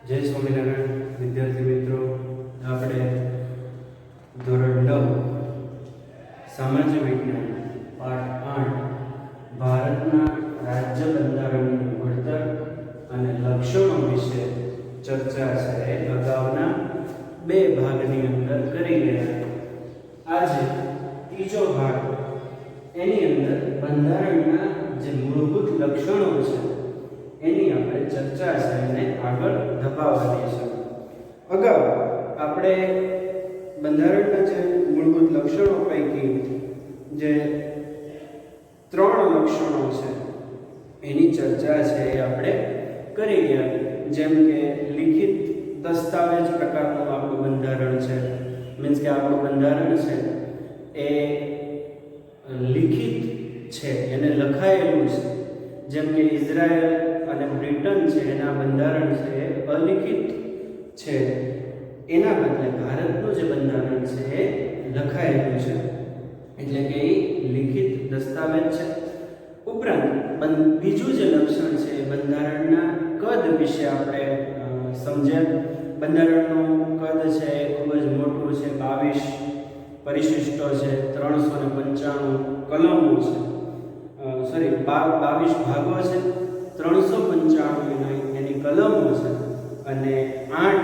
જય સ્વામિનારાયણ વિદ્યાર્થી મિત્રો, આપણે ધોરણ 9 સામાજિક વિજ્ઞાન પાઠ 8 ભારતના રાજ્ય બંધારણનું ઘડતર અને લક્ષણો વિશે ચર્ચા છે અગાઉના બે ભાગની અંદર કરી ગયા. આજે ત્રીજો ભાગ, એની અંદર બંધારણના જે મૂળભૂત લક્ષણો છે એની આપણે ચર્ચા છે અને આગળ ધપાવવાની છે. અગાઉ આપણે બંધારણના જે મૂળભૂત લક્ષણો પૈકી જે 3 લક્ષણો છે એની ચર્ચા છે એ આપણે કરી ગયા. જેમ કે લિખિત દસ્તાવેજ પ્રકારનું આપણું બંધારણ છે, મીન્સ કે આપણું બંધારણ છે એ લિખિત છે, એને લખાયેલું છે. જેમ કે ઇઝરાયલ અને બ્રિટન છે એના બંધારણ છે અલિખિત છે, એના બદલે ભારતનું જે બંધારણ છે એ લખાયેલું છે, એટલે કે એ લિખિત દસ્તાવેજ છે. ઉપરાંત બીજું જે લક્ષણ છે બંધારણના કદ વિશે આપણે સમજ્યા. બંધારણનું કદ છે એ ખૂબ જ મોટું છે, 22 પરિશિષ્ટો છે, 395 કલમો છે, 22 ભાગો છે, 395 એની કલમો છે અને 8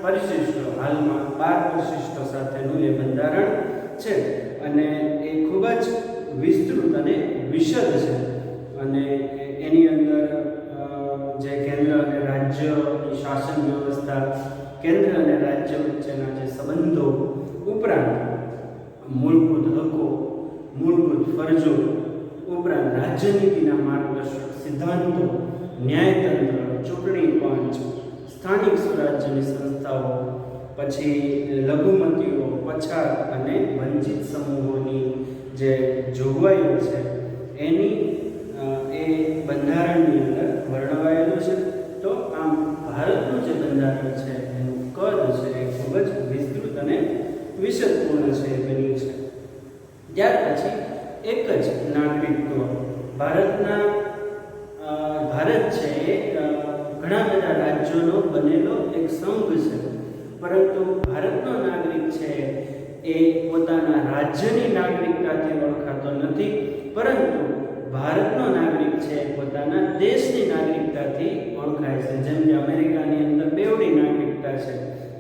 પરિશિષ્ટો, હાલમાં 12 પરિશિષ્ટો સાથેનું એ બંધારણ છે અને એ ખૂબ જ વિસ્તૃત અને વિશદ છે. અને એની અંદર જે કેન્દ્ર અને રાજ્યની શાસન વ્યવસ્થા, કેન્દ્ર અને રાજ્ય વચ્ચેના જે સંબંધો, ઉપરાંત મૂળભૂત હકો, મૂળભૂત ફરજો, ઉપરાંત રાજ્યનીતિના માર્ગદર્શક સિદ્ધાંતો, ન્યાયતંત્ર, ચૂંટણી પંચ, સ્થાનિક સ્વરાજ્યની સંસ્થાઓ, પછી લઘુમતીઓ, પછાત અને વંચિત સમૂહોની જે જોગવાઈઓ છે એની એ બંધારણની અંદર વર્ણવાયેલું છે. તો આમ ભારતનું જે બંધારણ છે એનું કદ છે એ ખૂબ જ વિસ્તૃત અને વિશદપૂર્ણ છે બન્યું છે. ત્યાર પછી એક જ નાગરિકત્વ. ભારત છે એ ઘણા બધા રાજ્યોનો બનેલો એક સંઘ છે, પરંતુ ભારતનો નાગરિક છે એ પોતાના રાજ્યની નાગરિકતાથી ઓળખાતો નથી, પરંતુ ભારતનો નાગરિક છે પોતાના દેશની નાગરિકતાથી ઓળખાય છે. જેમ કે અમેરિકાની અંદર બેવડી નાગરિકતા છે,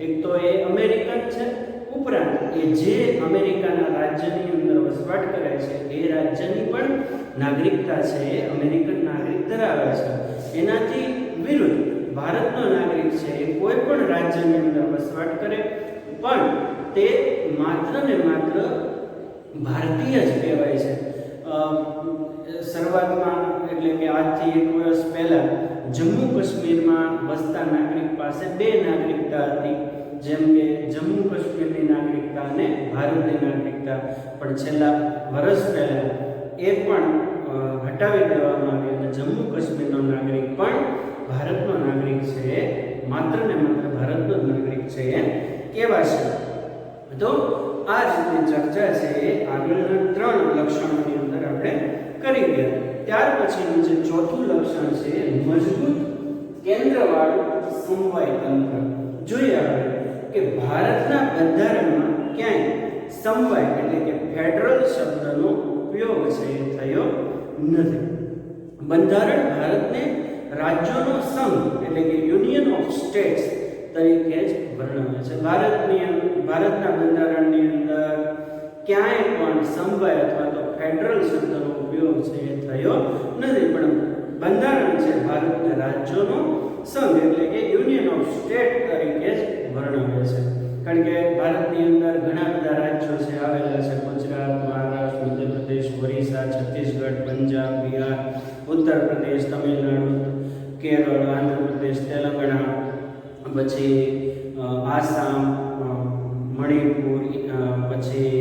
એક તો એ અમેરિકન છે, ઉપરાંત એ જે અમેરિકાના રાજ્યની અંદર વસવાટ કરે છે એ રાજ્યની પણ નાગરિકતા છે એ અમેરિકન નાગરિક ધરાવે છે. એનાથી વિરુદ્ધ ભારતનો નાગરિક છે એ કોઈ પણ રાજ્યની અંદર વસવાટ કરે પણ તે માત્ર ને માત્ર ભારતીય જ કહેવાય છે. શરૂઆતમાં એટલે કે આજથી 1 વર્ષ પહેલા જમ્મુ કાશ્મીરમાં વસતા નાગરિક પાસે 2 નાગરિકતા હતી, જેમ કે જમ્મુ કાશ્મીરની નાગરિકતા અને ભારતની નાગરિકતા. પણ છેલ્લા વર્ષ પહેલા એ પણ હટાવી દેવામાં આવી અને જમ્મુ કાશ્મીરનો નાગરિક પણ ભારતનો નાગરિક છે, માત્ર ને માત્ર ભારતનો નાગરિક છે એ કહેવાશે. તો આ રીતની ચર્ચા છે એ આગળના 3 લક્ષણોની અંદર આપણે કરી ગયા. ત્યાર પછીનું જે ચોથું લક્ષણ છે મજબૂત કેન્દ્રવાળું સમવાય તંત્ર. જોઈએ આપણે કે ભારતના બંધારણમાં ક્યાંય સમવાય એટલે કે ફેડરલ શબ્દનો ઉપયોગ છે એ થયો નથી. બંધારણ ભારતને રાજ્યોનો સંઘ એટલે કે યુનિયન ઓફ સ્ટેટ્સ તરીકે જ વર્ણવે છે. ભારતના બંધારણની અંદર ક્યાંય પણ સમવાય અથવા તો ફેડરલ શબ્દનો ઉપયોગ છે એ થયો નથી, પણ બંધારણ છે ભારતના રાજ્યોનો સંઘ એટલે કે યુનિયન ઓફ સ્ટેટ તરીકે જ વર્ણવે છે. કારણ કે ભારતની અંદર ઘણા બધા રાજ્યો છે આવેલા છે: ગુજરાત, મહારાષ્ટ્ર, મધ્યપ્રદેશ, ઓરિસ્સા, છત્તીસગઢ, પંજાબ, બિહાર, ઉત્તર પ્રદેશ, તમિલનાડુ, કેરળ, આંધ્રપ્રદેશ, તેલંગાણા, પછી આસામ, મણિપુર, પછી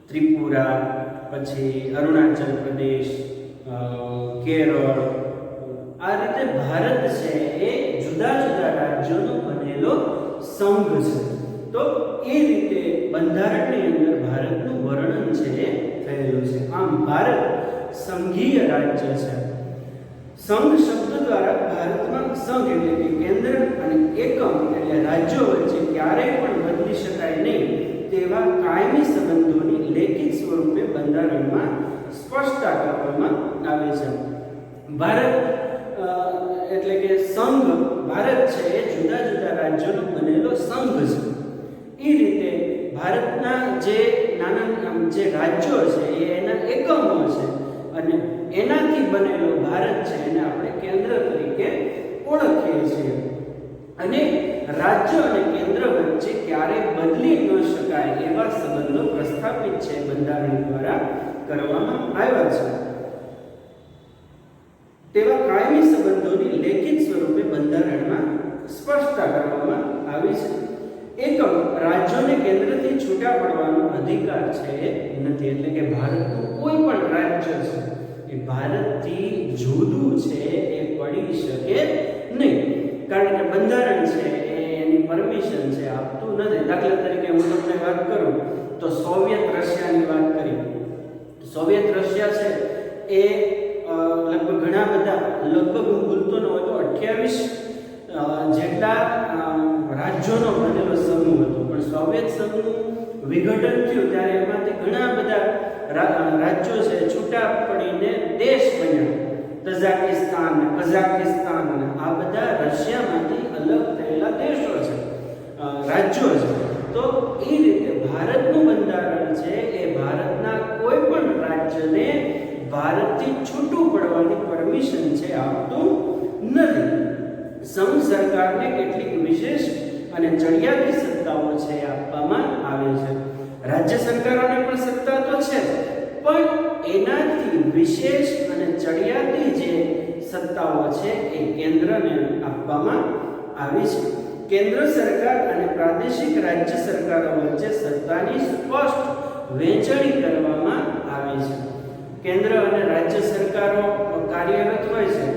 ત્રિપુરા, પછી અરુણાચલ પ્રદેશ, કેરળ. આ રીતે ભારત છે એ જુદા જુદા રાજ્યોનો બનેલો સંઘ છે. તો એ રીતે બંધારણની અંદર ભારતનું વર્ણન છે એ થયેલું છે. આમ ભારત સંઘીય રાજ્ય છે. સંઘ શબ્દ દ્વારા ભારતમાં સંઘ એટલે કે કેન્દ્ર અને એકમ એટલે રાજ્યો વચ્ચે ક્યારેય પણ બદલી શકાય નહીં તેવા કાયમી સંબંધોની લેખિત સ્વરૂપે બંધારણમાં સ્પષ્ટતા કરવામાં આવે છે. ભારત એટલે કે સંઘ, ભારત છે એ જુદા જુદા રાજ્યોનો બનેલો સંઘ છે. એ રીતે ભારતના જે નાના જે રાજ્યો છે એ એના એકમો છે અને એનાથી બનેલો ભારત છે એને આપણે કેન્દ્ર તરીકે ઓળખીએ છીએ. અને રાજ્ય અને કેન્દ્ર વચ્ચે ક્યારેય બદલી ન શકાય એવા સંબંધો પ્રસ્થાપિત છે બંધારણ દ્વારા કરવામાં આવ્યા છે. તેવા કાયમી સંબંધોની લેખિત સ્વરૂપે બંધારણમાં સ્પષ્ટતા કરવામાં આવી છે. એકમ રાજ્યોને કેન્દ્રથી છૂટા પડવાનો અધિકાર છે નથી. એટલે કે ભારતનું કોઈ પણ રાજ્ય છે એ ભારતથી જુદું છે એ પડી શકે નહીં, કારણ કે બંધારણ છે એની પરમિશન છે આપતું નથી. દાખલા તરીકે હું તમને વાત કરું તો સોવિયત રશિયાની વાત કરી. સોવિયત રશિયા છે એ લગભગ ઘણા બધા, લગભગ હું ભૂલતો ન હોય તો 28 જેટલા રાજ્યોનો બનેલો સમૂહ હતો. પણ સોવિયત સંઘનું વિઘટન થયું ત્યારે એમાંથી ઘણા બધા રાજ્યો છે છૂટા પડીને દેશ બન્યા. તઝાકિસ્તાન, કઝાકિસ્તાન, આ બધા રશિયામાંથી અલગ થયેલા દેશો છે, રાજ્યો છે. તો એ રીતે ભારતનું બંધારણ છે એ ભારતના કોઈ પણ રાજ્યને ભારતથી છૂટું પડવાની પરમિશન છે આપતું નથી. સંઘ સરકારને કેટલીક વિશેષ અને ચડિયાતી સત્તાઓ છે આપવામાં આવે છે. રાજ્ય સરકારોને પણ સત્તા તો છે, પણ એનાથી વિશેષ અને ચડિયાતી જે સત્તાઓ છે એ કેન્દ્રને આપવામાં આવી છે. કેન્દ્ર સરકાર અને પ્રાદેશિક રાજ્ય સરકારો વચ્ચે સત્તાની સ્પષ્ટ વહેંચણી કરવામાં આવી છે. કેન્દ્ર અને રાજ્ય સરકારો કાર્યરત હોય છે.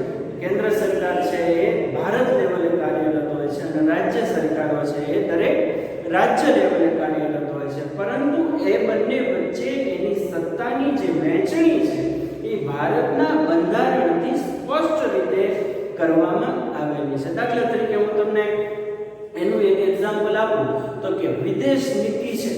કેન્દ્ર સરકાર છે એ ભારત લેવલે કાર્યરત હોય છે અને રાજ્ય સરકારો છે એ દરેક રાજ્ય લેવલે કાર્યરત હોય છે. પરંતુ એ બંને વચ્ચે એની સત્તાની જે વહેંચણી છે એ ભારતના બંધારણથી સ્પષ્ટ રીતે કરવામાં આવેલી છે. દાખલા તરીકે હું તમને એનું એક એક્ઝામ્પલ આપું તો કે વિદેશ નીતિ છે.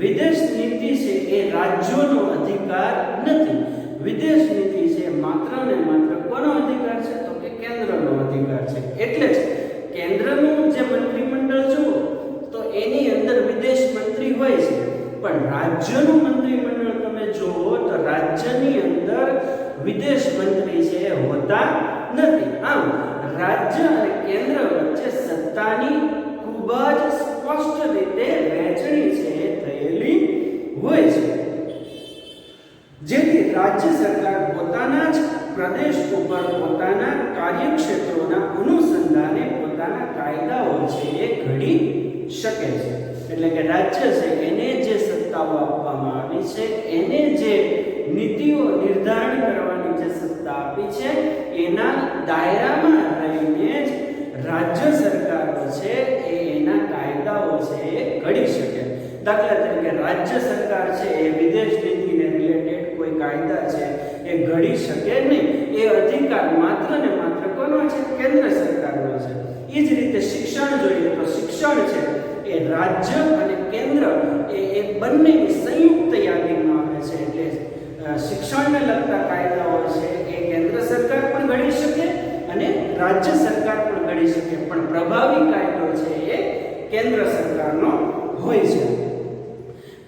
વિદેશ નીતિ છે એ રાજ્યોનો અધિકાર નથી. વિદેશ નીતિ છે માત્ર ને માત્ર કોનો અધિકાર છે તો કે કેન્દ્રનો અધિકાર છે. એટલે જ કેન્દ્રનું જે મંત્રીમંડળ જુઓ તો એની અંદર વિદેશ મંત્રી હોય છે, પણ રાજ્યનું મંત્રીમંડળ તમે જુઓ તો રાજ્યની અંદર વિદેશ મંત્રી છે એ હોતા નથી. આમ રાજ્ય અને કેન્દ્ર વચ્ચે સત્તાની ખૂબ જ સ્પષ્ટ રીતે વહેંચણી છે થયેલી હોય છે, જેથી રાજ્ય સરકાર પોતાના જ પ્રદેશ ઉપર પોતાના કાર્યક્ષેત્રોના અનુસંધાને પોતાના કાયદાઓ છે એ ઘડી શકે છે. એટલે કે રાજ્ય છે એને જે સત્તાઓ આપવામાં આવી છે, એને જે નીતિઓ નિર્ધારણ કરવાની જે સત્તા આપી છે, એના દાયરામાં રહીને જ રાજ્ય સરકારો છે એ એના કાયદાઓ છે એ ઘડી શકે. દાખલા તરીકે રાજ્ય સરકાર છે એ વિદેશ નીતિને રિલેટેડ કોઈ કાયદા છે એ ઘડી શકે નહીં. એ અધિકાર માત્ર ને માત્ર કોનો છે? કેન્દ્ર સરકારનો છે. એ જ રીતે શિક્ષણ જોઈએ તો શિક્ષણ છે એ રાજ્ય અને કેન્દ્ર એ બંનેની સંયુક્ત યાદીમાં આવે છે. એટલે શિક્ષણને લગતા કાયદાઓ છે એ કેન્દ્ર સરકાર પણ ઘડી શકે અને રાજ્ય સરકાર પણ ઘડી શકે, પણ પ્રભાવી કાયદો છે એ કેન્દ્ર સરકારનો હોય છે.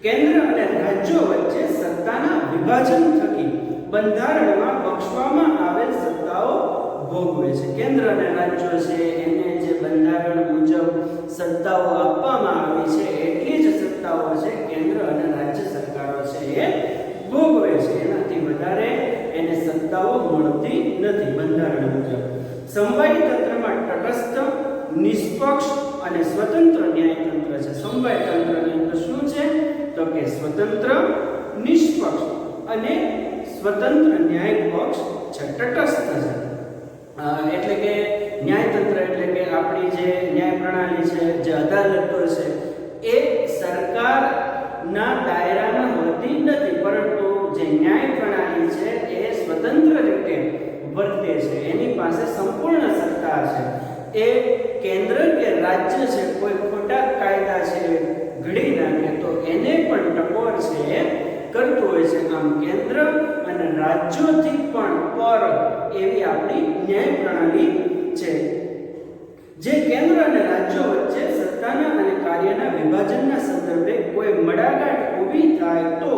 કેન્દ્ર અને રાજ્યો વચ્ચે સત્તાના વિભાજન થકી બંધારણમાં બક્ષવામાં આવેલ સત્તાઓ ભોગવે છે. કેન્દ્ર અને રાજ્યો છે એને જે બંધારણ મુજબ સત્તાઓ આપવામાં આવી છે એટલી જ સત્તાઓ છે કેન્દ્ર અને રાજ્ય સરકારો છે એ ભોગવે છે. એનાથી વધારે એને સત્તાઓ મળતી નથી બંધારણ મુજબ. સમવાયી તંત્રમાં તટસ્થ, નિષ્પક્ષ અને સ્વતંત્ર ન્યાયતંત્ર છે. સમવાય તંત્રની અંદર શું છે તો કે સ્વતંત્ર, નિષ્પક્ષ અને સ્વતંત્ર ન્યાય પક્ષ છે, તટસ્થ છે. એટલે કે ન્યાયતંત્ર એટલે કે આપણી જે ન્યાય પ્રણાલી છે, જે અદાલતો છે એ સરકારના દાયરામાં હોતી નથી, પરંતુ જે ન્યાય પ્રણાલી છે એ સ્વતંત્ર રીતે વર્તે છે, એની પાસે સંપૂર્ણ સત્તા છે. એ કેન્દ્ર કે રાજ્ય છે કોઈ ખોટા કાયદા છે ઘડી નાખે તો એને પણ ટકોર છે કરતું હોય છે. આમ કેન્દ્ર અને રાજ્યોથી પણ પર એવી આપણી ન્યાય પ્રણાલી છે. જે કેન્દ્ર અને રાજ્યો વચ્ચે સત્તાના અને કાર્યના વિભાજનના સંદર્ભે કોઈ મડાગાંઠ ઊભી થાય તો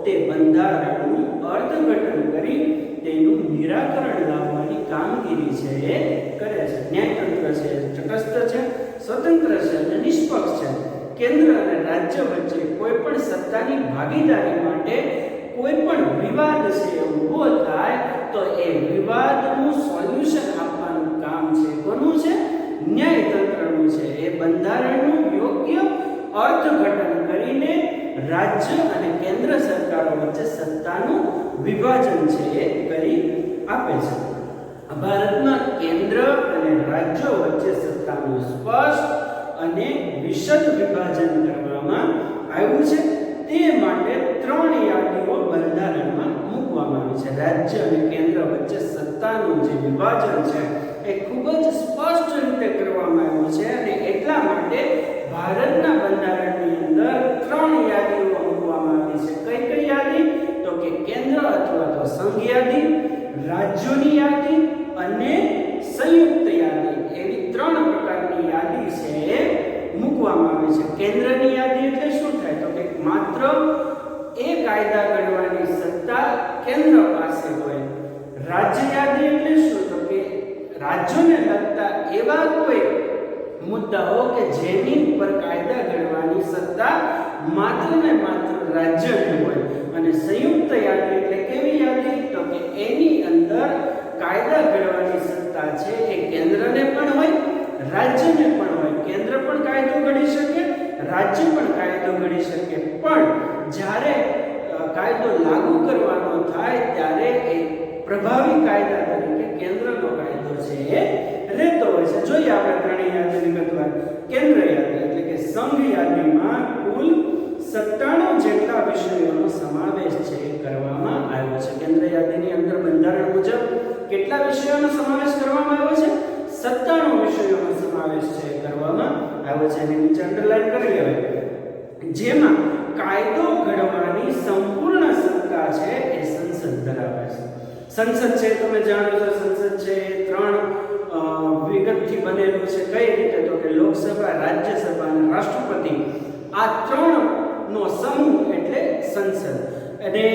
તે બંધારણનું અર્થઘટન કરી તેનું નિરાકરણ લાવવાની કામગીરી છે એ કરે છે. ન્યાયતંત્ર છે તટસ્થ છે, સ્વતંત્ર છે અને નિષ્પક્ષ છે. કેન્દ્ર અને રાજ્ય વચ્ચે કોઈ પણ સત્તાની ભાગીદારી માટે કોઈ પણ વિવાદ છે ઊભો થાય તો એ વિવાદનું સોલ્યુશન આપવાનું કામ છે કોનું છે? ન્યાયતંત્રનું છે. એ બંધારણનું યોગ્ય અર્થઘટન કરીને રાજ્ય અને કેન્દ્ર સરકારો વચ્ચે સત્તાનું વિભાજન છે એ કરી આપે છે. ભારતમાં કેન્દ્ર અને રાજ્યો વચ્ચે સત્તાનું સ્પષ્ટ અને વિશદ વિભાજન કરવામાં આવ્યું છે. તે માટે 3 યાદીઓ બંધારણમાં મૂકવામાં આવી છે. રાજ્ય અને કેન્દ્ર વચ્ચે સત્તાનું જે વિભાજન છે એ ખૂબ જ સ્પષ્ટ રીતે કરવામાં આવ્યું છે અને એટલા માટે ભારતના બંધારણની અંદર 3 યાદીઓ મૂકવામાં આવી છે. કઈ કઈ યાદી? તો કે કેન્દ્ર અથવા તો સંઘ યાદી, રાજ્યોની યાદી અને સંયુક્ત યાદી, એવી 3 પ્રકારની યાદી છે મૂકવામાં આવી છે. કેન્દ્રની યાદી એટલે શું થાય? તો કે માત્ર એ કાયદા ઘડવાની સત્તા કેન્દ્ર પાસે હોય. રાજ્ય યાદી એટલે શું? તો કે રાજ્યોને લગતા એવા કોઈ મુદ્દાઓ કે જેની પર કાયદા ઘડવાની સત્તા માત્ર ને માત્ર રાજ્યને હોય. અને સંયુક્ત યાદી એટલે કેવી યાદી? તો કે એની અંદર કાયદા ઘડવાની સત્તા છે એ કેન્દ્રને પણ હોય, રાજ્યને પણ હોય. કેન્દ્ર પણ કાયદો ઘડી શકે, રાજ્ય પણ કાયદો ઘડી શકે, પણ જ્યારે કાયદો લાગુ કરવાનો થાય ત્યારે એ પ્રભાવી કાયદા તરીકે કેન્દ્રનો કાયદો છે એ રહેતો હોય છે. જોઈએ આપણે 3 યાદી વિગતવાર. કેન્દ્ર યાદી એટલે કે સંઘ યાદીમાં કુલ 97 જેટલા વિષયોનો સમાવેશ છે કરવામાં આવ્યો છે. કેન્દ્ર યાદીની અંદર બંધારણ મુજબ કેટલા વિષયોનો સમાવેશ કરવામાં આવ્યો છે? 97 વિષયોનો સમાવેશ છે કરવામાં આવ્યો છે. એની નીચે અંડરલાઈન કરી લેવાય. જેમાં કાયદો ઘડવાની સંપૂર્ણ સત્તા છે એ સંસદ ધરાવે છે. સંસદ છે તમે જાણો છો, સંસદ છે એ 3 વિગતથી બનેલું છે. કઈ રીતે? તો કે લોકસભા, રાજ્યસભા અને રાષ્ટ્રપતિ, આ 3 નો સમૂહ એટલે સંસદ. અને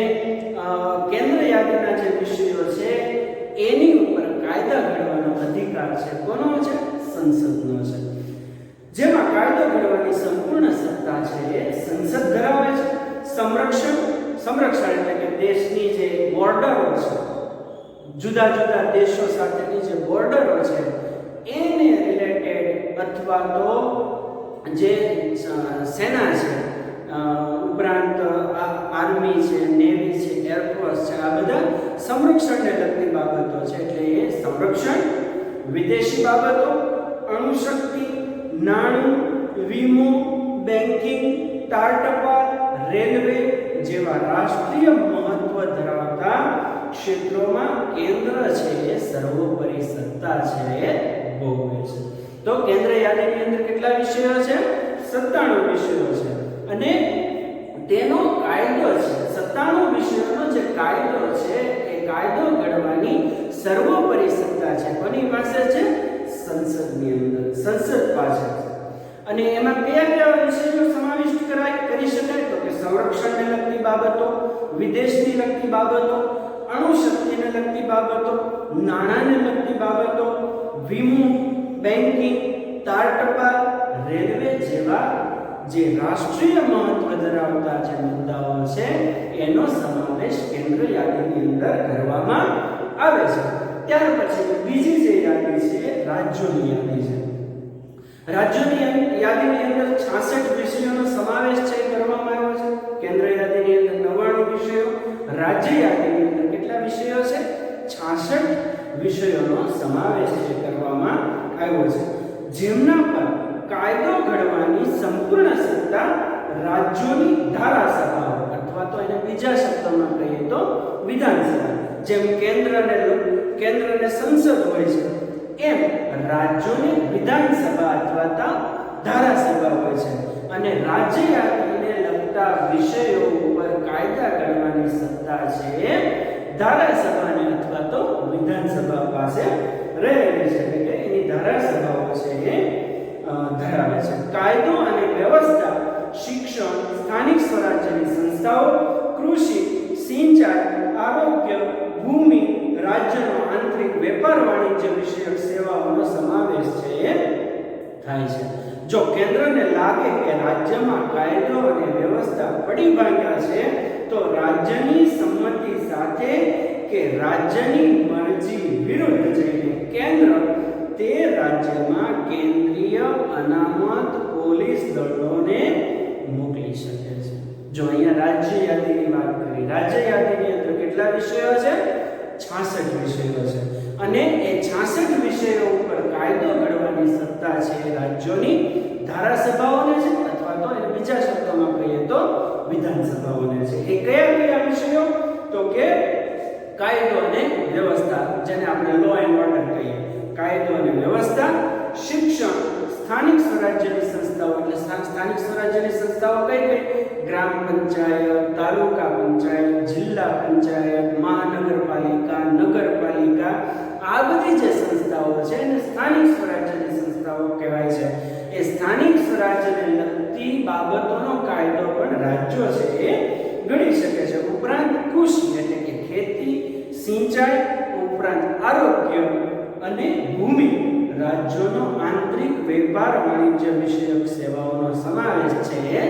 કેન્દ્ર યાદીના જે વિષયો છે એની ઉપર કાયદા ઘડવાનો અધિકાર છે કોનો છે? સંસદનો છે. જેમાં કાયદો ઘડવાની સંપૂર્ણ સત્તા છે એ સંસદ ધરાવે છે. સંરક્ષણ એટલે કે દેશની જે બોર્ડરો છે, જુદા જુદા દેશો સાથેની જે બોર્ડરો છે એને રિલેટેડ અથવા તો જે સેના છે, ઉપરાંત આર્મી છે, નેવી છે, એરફોર્સ છે, આ બધા સંરક્ષણને લગતી બાબતો છે. એટલે એ સંરક્ષણ, વિદેશી બાબતો, અણુશક્તિ, નાણું, વીમો, બેન્કિંગ, તાર ટપાલ, રેલવે જેવા રાષ્ટ્રીય મહત્વ ધરાવતા ક્ષેત્રોમાં કેન્દ્ર છે એ સર્વોપરી સત્તા છે એ ભોગવે છે. તો કેન્દ્ર યાદીની અંદર કેટલા વિષયો છે? 97 વિષયો છે. અને તેનો કાયદો છે 97 વિષયોનો જે કાયદો છે એ કાયદો ઘડવાની સર્વોપરી સત્તા છે કોની પાસે છે? સંસદની અંદર, સંસદ પાસે છે. અને એમાં કયા કયા વિષયો સમાવિષ્ટ કરી શકાય? તો કે સંરક્ષણને લગતી બાબતો, વિદેશની લગતી બાબતો, અણુશક્તિને લગતી બાબતો, નાણાંને લગતી બાબતો, વીમો, બેન્કિંગ, તાર ટપાલ, રેલવે જેવા જે રાષ્ટ્રીય મહત્વ ધરાવતા જે મુદ્દાઓ છે એનો સમાવેશ કેન્દ્ર યાદીની અંદર કરવામાં આવે છે. ત્યાર પછી બીજી જે યાદી છે રાજ્યોની યાદી છે. રાજ્યોની યાદીની અંદર 66 વિષયોનો સમાવેશ છે કરવામાં આવ્યો છે. કેન્દ્ર યાદીની અંદર 99 વિષયો, રાજ્ય યાદીની અંદર કેટલા વિષયો છે? 66 વિષયોનો સમાવેશ છે કરવામાં આવ્યો છે. જેમના પર કાયદો ઘડવાની સંપૂર્ણ સત્તા રાજ્યોની ધારાસભાઓ અથવા તો એને બીજા શબ્દોમાં કહીએ તો વિધાનસભા, જેમ કેન્દ્રને સંસદ હોય છે, એમ રાજ્યોની વિધાનસભા અથવા ધારાસભા હોય છે. અને રાજ્ય યાદીને લગતા વિષયો ઉપર કાયદા ઘડવાની સત્તા છે ધારાસભાને અથવા તો વિધાનસભા પાસે રહેલી છે, એટલે કે એની ધારાસભાઓ છે એ ધરાવે છે. કાયદો અને વ્યવસ્થા, શિક્ષણ, સ્થાનિક સ્વરાજ્યની સંસ્થાઓ, કૃષિ, સિંચાઈ, આરોગ્ય, ભૂમિ, રાજ્યનો આંતરિક વેપાર, વાણિજ્ય વિષયક સેવાઓનો સમાવેશ છે થાય છે. જો કેન્દ્રને લાગે કે રાજ્યમાં કાયદો અને વ્યવસ્થા પડી ભાંગ્યા છે, તો રાજ્યની સંમતિ સાથે કે રાજ્યની મરજી વિરુદ્ધ જઈને કેન્દ્ર તે રાજ્યમાં કેન્દ્રીય અનામત પોલીસ દળોને મોકલી શકે છે. જો અહીંયા રાજ્ય યાદીની વાત કરી, રાજ્ય યાદીની અંદર કેટલા વિષયો છે? 66 વિષયો છે. અને એ 66 વિષયો ઉપર કાયદો ઘડવાની સત્તા છે રાજ્યોની ધારાસભાઓને છે, અથવા તો એ બીજા શબ્દોમાં કહીએ તો વિધાનસભાઓને છે. એ કયા કયા વિષયો? તો કે કાયદો અને વ્યવસ્થા, જેને આપણે લો એન્ડ ઓર્ડર કહીએ, કાયદો અને વ્યવસ્થા, શિક્ષણ, સ્થાનિક સ્વરાજ્યની સંસ્થાઓ, એટલે સ્થાનિક સ્વરાજ્યની સંસ્થાઓ કઈ કઈ? ગ્રામ પંચાયત, તાલુકા પંચાયત, જિલ્લા પંચાયત, મહાનગરપાલિકા, નગરપાલિકા, આ બધી જે સંસ્થાઓ છે એને સ્થાનિક સ્વરાજ્યની સંસ્થાઓ કહેવાય છે. એ સ્થાનિક સ્વરાજ્યને લગતી બાબતોનો કાયદો પણ રાજ્યો છે એ ઘડી શકે છે. ઉપરાંત કૃષિ એટલે કે ખેતી, સિંચાઈ, ઉપરાંત આરોગ્ય અને ભૂમિ, રાજ્યોનો આંતરિક વેપાર, વાણિજ્ય વિષયક સેવાઓનો સમાવેશ છે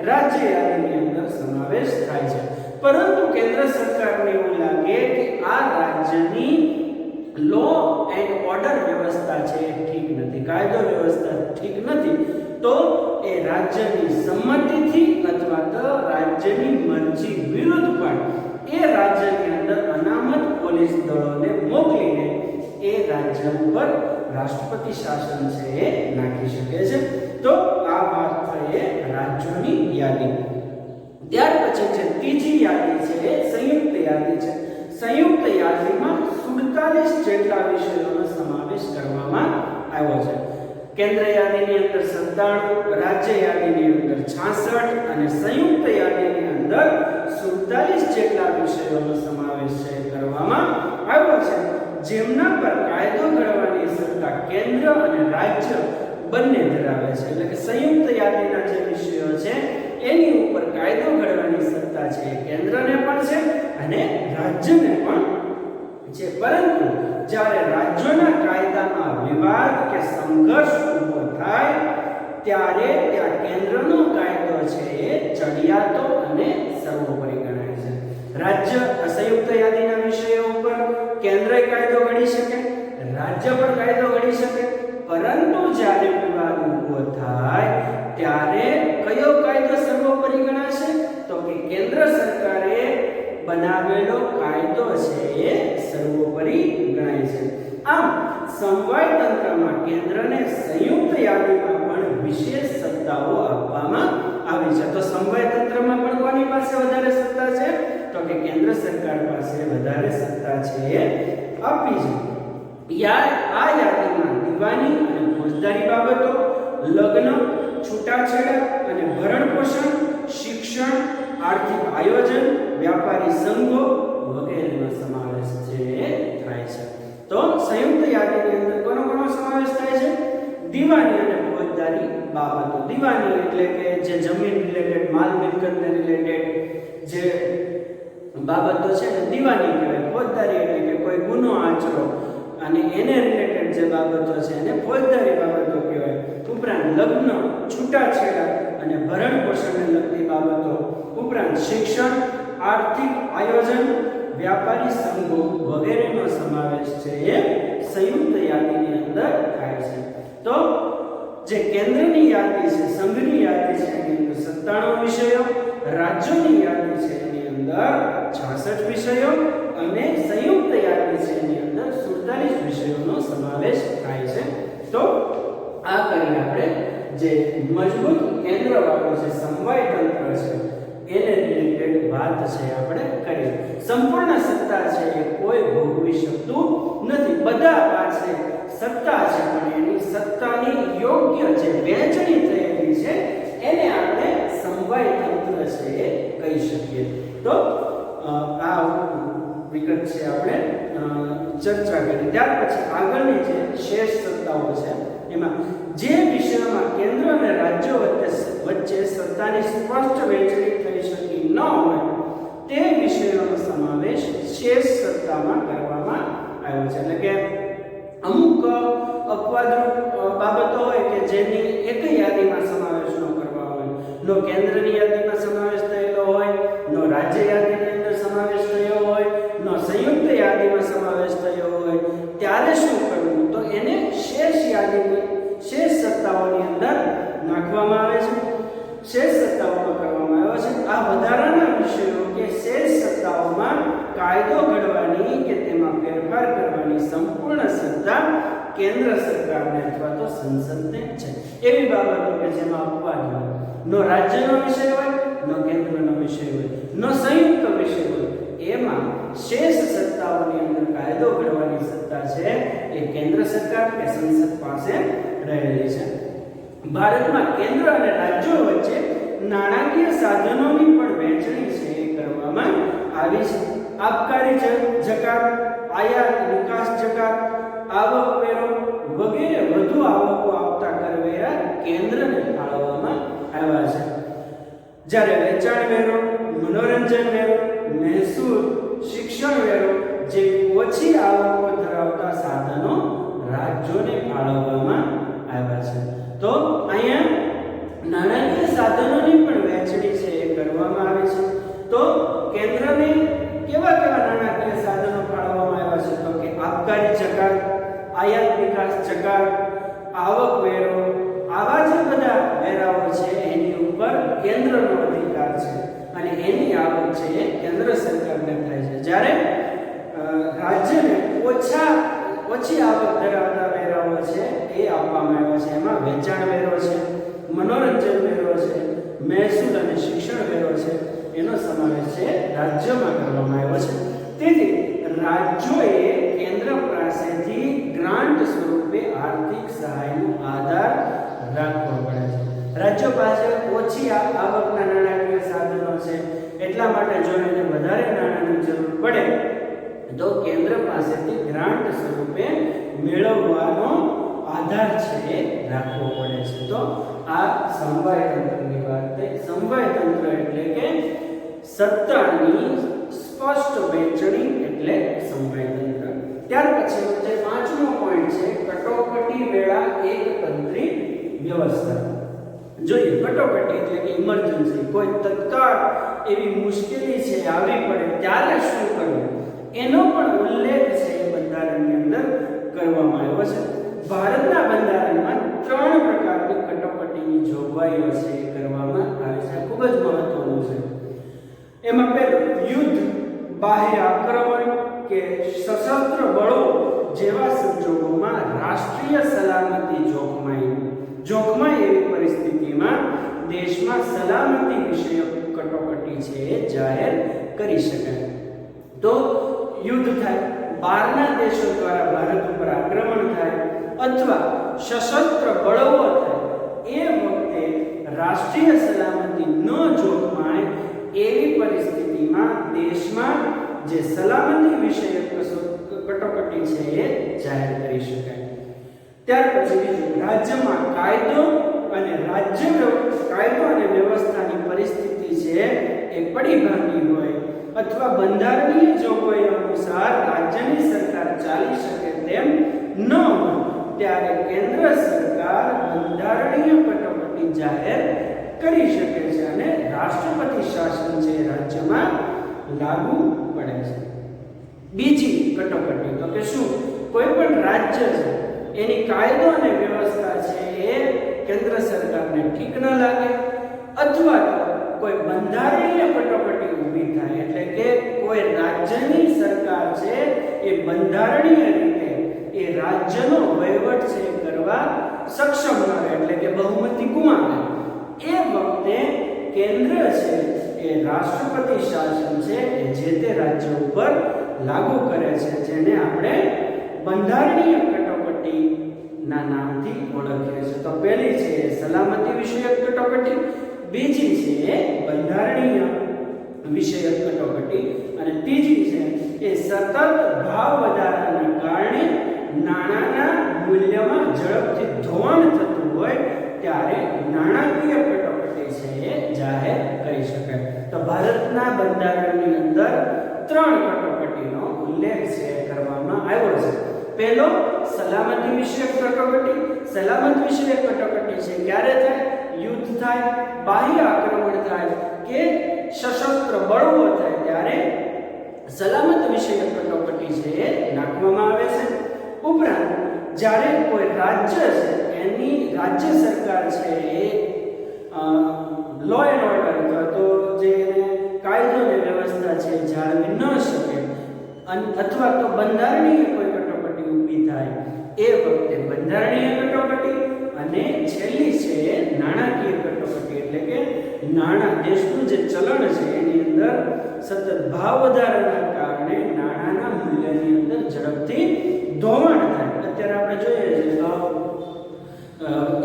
રાજ્ય યાદીની અંદર સમાવેશ થાય છે. પરંતુ કેન્દ્ર સરકારને એવું લાગે કે આ રાજ્યની લો એન્ડ ઓર્ડર વ્યવસ્થા છે એ ઠીક નથી, કાયદો વ્યવસ્થા ઠીક નથી, તો એ રાજ્યની સંમતિથી અથવા તો રાજ્યની મરજી વિરુદ્ધ પણ એ રાજ્યની અંદર અનામત પોલીસ દળોને મોકલીને એ રાજ્ય ઉપર રાષ્ટ્રપતિ શાસન છે એ નાખી શકે છે. તો આ વાત થઈ રાજ્યોની યાદી. ત્યાર પછી છે ત્રીજી યાદી છે એ સંયુક્ત યાદી છે. સંયુક્ત યાદીમાં 47 જેટલા વિષયોનો સમાવેશ કરવામાં આવ્યો છે. કેન્દ્ર યાદીની અંદર 97, રાજ્ય યાદીની અંદર 66 અને સંયુક્ત યાદીની અંદર 47 જેટલા વિષયોનો સમાવેશ છે કરવામાં આવ્યો છે, જેમના પર કાયદો ઘડવાની સત્તા કેન્દ્ર અને રાજ્ય બંને ધરાવે છે. એટલે કે સંયુક્ત યાદીના જે વિષયો છે એની ઉપર કાયદો ઘડવાની સત્તા છે કેન્દ્રને પણ છે અને રાજ્યને પણ છે. પરંતુ જ્યારે રાજ્યોના કાયદામાં વિવાદ કે સંઘર્ષ ઊભો થાય ત્યારે ત્યાં કેન્દ્રનો કાયદો છે એ ચડિયાતો અને સર્વોપરી ગણાય છે. રાજ્ય સંયુક્ત યાદીના વિષયો ઉપર કેન્દ્ર કાયદો ઘડી શકે, રાજ્ય પણ કાયદો ઘડી શકે, પરંતુ જ્યારે વિવાદ ઊભો થાય ત્યારે કયો કાયદો સર્વોપરી ગણાશે? તો કે કેન્દ્ર સરકારે બનાવેલો કાયદો છે એ સર્વોપરી ગણાય છે. આમ સમવાય તંત્રમાં કેન્દ્રને સંયુક્ત યાદીમાં પણ વિશેષ સત્તાઓ આપવામાં આવી છે. તો સમવાય તંત્રમાં પણ કોની પાસે વધારે સત્તા છે? તો કે કેન્દ્ર સરકાર પાસે વધારે સત્તા છે આપી છે. આ યાદીમાં દીવાની અને ફોજદારી બાબતો, લગ્ન, છૂટાછેડા અને ભરણપોષણ, શિક્ષણ, આર્થિક આયોજન, વ્યાપારી સંઘો વગેરેનો સમાવેશ છે થાય છે. તો સંયુક્ત યાદીની અંદર કોનો સમાવેશ થાય છે? દીવાની અને ફોજદારી બાબતો. દીવાની એટલે કે જે જમીન રિલેટેડ, માલ મિલકતને રિલેટેડ જે બાબતો છે ને દીવાની કહેવાય. ફોજદારી એટલે કે કોઈ ગુનો આચરો અને એને રિલેટેડ જે બાબતો છે એને ફોજદારી બાબતો કહેવાય. ઉપરાંત લગ્ન, છૂટાછેડા અને ભરણ પોષણને લગતી બાબતો, ઉપરાંત શિક્ષણ, આર્થિક આયોજન, વ્યાપારી સંઘો વગેરેનો સમાવેશ છે એ સંયુક્ત યાદીની અંદર થાય છે. તો જે કેન્દ્રની યાદી છે, સંઘની યાદી છે એની અંદર 97 વિષયો, રાજ્યોની યાદી છે એની અંદર 66 વિષયો અને સંયુક્ત યાદી છે એની અંદર 47 વિષયોનો સમાવેશ થાય છે. તો આ કરી આપણે જે મજબૂત કેન્દ્રવાળું છે સમવાય તંત્ર છે એને રિલેટેડ વાત છે આપણે કરી. સંપૂર્ણ સત્તા છે એ હોઈ શકતું નથી. બધા પાસે સત્તા છે, પણ એની સત્તાની યોગ્ય જે વહેંચણી થયેલી છે એને આપણે સમવાય તંત્ર છે કહી શકીએ. તો આ વિગત છે આપણે ચર્ચા કરી. ત્યાર પછી આગળની જે શેષ સત્તાઓ છે એમાં જે વિષયોમાં કેન્દ્ર અને રાજ્યો વચ્ચે સત્તાની સ્પષ્ટ વહેંચણી થઈ શકી ન હોય તે વિષયોનો સમાવેશ શેષ સત્તામાં કરવામાં આવ્યો છે. એટલે કે અમુક અપવાદરૂપ બાબતો હોય કે જેની એક યાદીમાં સમાવેશ ન કરવા હોય, નો કેન્દ્રની યાદીમાં સમાવેશ થયેલો હોય, નો રાજ્ય યાદીની અંદર સમાવેશ થયો હોય, નો સંયુક્ત યાદીમાં સમાવેશ થયો હોય, ત્યારે શું કરવું? તો એને શેષ યાદીની શેષ સત્તાઓની અંદર નાખવામાં આવે છે, શેષ સત્તાઓમાં કરવામાં આવે છે. આ વધારાના વિષયો કે શેષ સત્તાઓમાં કાયદો ઘડવાની કે તેમાં ફેરફાર કરવાની સંપૂર્ણ સત્તા કેન્દ્ર સરકારને અથવા તો સંસદને છે. એવી બાબતો કે જેમાં અપવાદ હોય, નો રાજ્યનો વિષય હોય, નો કેન્દ્રનો વિષય હોય, નો સંયુક્ત વિષય હોય, એમાં શેષ સત્તાઓની અંદર કાયદો ઘડવાની સત્તા છે એ કેન્દ્ર સરકાર કે સંસદ પાસે રહેલી છે. ભારતમાં કેન્દ્ર અને રાજ્યો વચ્ચે નાણાકીય સાધનોની પણ વહેંચણી છે એ કરવામાં આવી છે. આબકારી જકાત, આયાત નિકાસ જકાત, આવક વેરો વગેરે વધુ આવકો આપતા કરવેરા કેન્દ્રને ફાળવવામાં આવ્યા છે. જ્યારે વેચાણ વેરો, મનોરંજન વેરો, મહેસૂલ, શિક્ષણ વેરો જેવી ઓછી આવકો ધરાવતા સાધનો રાજ્યોને ફાળવવામાં આવ્યા છે. તો અહીંયા નાણાકીય સાધનોની પણ વહેંચણી છે એ કરવામાં આવી છે. તો કેન્દ્રને કેવા નાણાકીય સાધનો ફાળવવામાં આવ્યા છે? તો કે આબકારી જકાત, આયાત નિકાસ જકાત, આવક વેરો, આવા જે બધા વેરાઓ છે એની ઉપર કેન્દ્રનો અધિકાર છે અને એની આવક છે એ કેન્દ્ર સરકારને થાય છે. જ્યારે રાજ્યને ઓછી આવક ધરાવતા વેરાઓ છે એ આપવામાં આવ્યા છે. એમાં વેચાણ વેરો છે, મનોરંજન વેરો છે, મહેસૂલ અને શિક્ષણ વેરો છે, એનો સમાવેશ છે રાજ્યમાં કરવામાં આવ્યો છે. તેથી રાજ્યોએ કેન્દ્ર પાસેથી ગ્રાન્ટ સ્વરૂપે આર્થિક સહાયનો આધાર રાખવો પડે છે. રાજ્યો પાસે ઓછી આવકના નાણાકીય સાધનો છે, એટલા માટે જો એને વધારે નાણાંની જરૂર પડે તો કેન્દ્ર પાસેથી ગ્રાન્ટ સ્વરૂપે મેળવવાનો આધાર છે એ રાખવો પડે છે. તો આ સમવાય તંત્રની વાત થઈ. સમવાય તંત્ર એટલે કે સત્તાની સ્પષ્ટ વહેંચણી એટલે સમવાય તંત્ર. ત્યાર પછી જે પાંચમો પોઈન્ટ છે કટોકટી વેળા એકતંત્રી વ્યવસ્થા. જોઈએ કટોકટી એટલે કે ઇમરજન્સી, કોઈ તત્કાળ એવી મુશ્કેલી છે આવી પડે ત્યારે શું કરવું એનો પણ ઉલ્લેખ છે એ બંધારણની અંદર કરવામાં આવ્યો છે. ભારતના બંધારણમાં 3 પ્રકારની કટોકટીની જોગવાઈઓ છે એ કરવામાં આવી છે. ખૂબ જ મહત્વનું છે. એમાં પહેલું યુદ્ધ, બાહ્ય આક્રમણ કે સશસ્ત્ર બળો જેવા સંજોગોમાં રાષ્ટ્રીય સલામતી જોખમાય એવી પરિસ્થિતિમાં દેશમાં સલામતી વિષયક કટોકટી છે એ જાહેર કરી શકાય. તો યુદ્ધ થાય, બહારના દેશો દ્વારા ભારત ઉપર આક્રમણ થાય અથવા સશસ્ત્ર બળવો થાય, એ વખતે રાષ્ટ્રીય સલામતી ન જોખમાય એવી પરિસ્થિતિમાં દેશમાં જે સલામતી વિષયક કટોકટી છે એ જાહેર કરી શકાય. ત્યાર પછી બીજું, રાજ્યમાં કાયદો અને વ્યવસ્થાની પરિસ્થિતિ છે એ પડી ભાંગી હોય અથવા બંધારણીય જોગવાઈઓ અનુસાર રાજ્યની સરકાર ચાલી શકે તેમ ન હોય ત્યારે કેન્દ્ર સરકાર બંધારણીય કટોકટી જાહેર કરી શકે છે અને રાષ્ટ્રપતિ શાસન છે રાજ્યમાં લાગુ પડે છે. બીજી કટોકટી તો કે શું? કોઈ પણ રાજ્ય છે એની કાયદો અને વ્યવસ્થા છે એ કેન્દ્ર સરકારને ઠીક ન લાગે અથવા કોઈ બંધારણીય કટોકટી ઊભી થાય, એટલે કે કોઈ રાજ્યની સરકાર છે એ બંધારણીય રીતે એ રાજ્યનો વહીવટ છે કરવા સક્ષમ ન રહે, એટલે કે બહુમતી ગુમાવે, એ વખતે કેન્દ્ર છે એ રાષ્ટ્રપતિ શાસન છે એ જે તે રાજ્ય ઉપર લાગુ કરે છે, જેને બંધારણીય કટોકટીના નામથી ઓળખીએ છીએ. તો પહેલી છે સલામતી વિષયક કટોકટી, બીજી છે બંધારણીય વિષયક કટોકટી અને ત્રીજી છે એ સતત ભાવ વધારાના કારણે નાણાંના મૂલ્યમાં ઝડપથી ધોવાણ થતું હોય ત્યારે નાણાકીય કટોકટી છે એ જાહેર કરી શકાય. તો ભારતના બંધારણની અંદર 3 કટોકટીનો ઉલ્લેખ છે કરવામાં આવ્યો છે. પહેલો સલામતી વિષયક કટોકટી. સલામત વિષયક કટોકટી છે ક્યારે થાય? યુદ્ધ થાય, બાહ્ય આક્રમણ થાય કે સશસ્ત્ર બળવો થાય ત્યારે સલામત વિષયક કટોકટી છે એ નાખવામાં આવે છે. ઉપરાંત જ્યારે કોઈ રાજ્ય છે એની રાજ્ય સરકાર છે એ લો એન્ડ ઓર્ડર અથવા તો જે કાયદો અને વ્યવસ્થા છે જાળવી ન શકે અથવા તો બંધારણીય કોઈ કટોકટી ઊભી થાય એ વખતે બંધારણીય કટોકટી અને છેલ્લી છે નાણાકીય કટોકટી. એટલે કે નાણાં દેશનું જે ચલણ છે એની અંદર સતત ભાવ વધારાના કારણે નાણાંના મૂલ્યની અંદર ઝડપથી ધોવાણ થાય. અત્યારે આપણે જોઈએ છે તો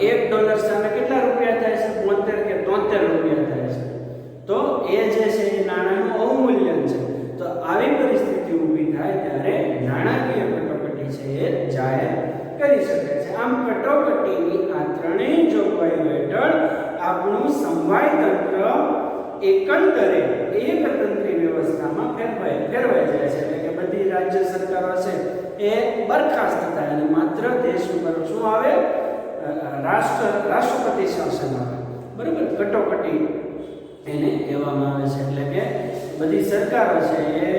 $1 સામે કેટલા રૂપિયા થાય છે? 72 કે 73 રૂપિયા થાય છે. તો એ જે છે એ નાણાંનું અવમૂલ્યન છે. તો આવી પરિસ્થિતિ ઊભી થાય ત્યારે નાણાકીય કટોકટી છે એ જાહેર કરી શકે છે. આમ કટોકટીની આ ત્રણેય જોગવાઈઓ હેઠળ આપણું સમવાય તંત્ર એકંદરે એકતંત્રી વ્યવસ્થામાં ફેરવાઈ જાય છે. એટલે કે બધી રાજ્ય સરકારો છે એ બરખાસ્ત થાય અને માત્ર દેશ ઉપર શું આવે? રાષ્ટ્રપતિ શાસન આવે. બરાબર, કટોકટી એને કહેવામાં આવે છે. એટલે કે બધી સરકારો છે એ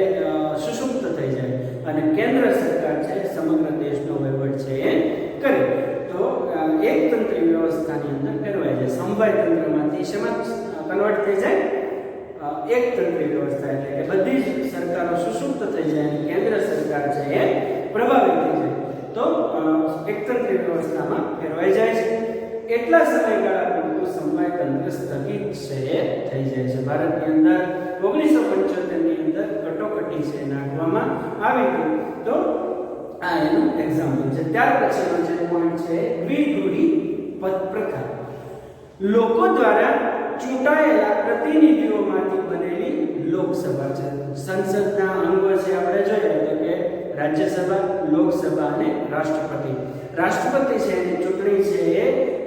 સુષુપ્ત થઈ જાય અને કેન્દ્ર સરકાર છે સમગ્ર દેશનો વહીવટ છે એ કરે. તો એકતંત્રી વ્યવસ્થાની અંદર ફેરવાઈ જાય. સમવાય તંત્રમાંથી શેમાં કન્વર્ટ થઈ જાય? એકતંત્રી વ્યવસ્થા. એટલે કે બધી જ સરકારો સુષુપ્ત થઈ જાય અને કેન્દ્ર સરકાર છે એ પ્રભાવિત થઈ જાય. તો એકતંત્રી વ્યવસ્થામાં ફેરવાઈ જાય છે. એટલા સમયગાળા પૂરતું સમવાય તંત્ર સ્થગિત છે થઈ જાય છે. ભારતની અંદર 1975 ની અંદર કટોકટી છે નાખવામાં આવી હતી. તો આ એનું એક્ઝામ્પલ છે. ત્યાર પછીનો જે પોઈન્ટ છે દ્વિધુરી પદ પ્રથા. લોકો દ્વારા ચૂંટાયેલા પ્રતિનિધિઓમાંથી બનેલી લોકસભા છે. સંસદના અંગો છે આપણે જોઈએ તો કે રાજ્યસભા, લોકસભા અને રાષ્ટ્રપતિ. રાષ્ટ્રપતિ છે એની ચૂંટણી છે એ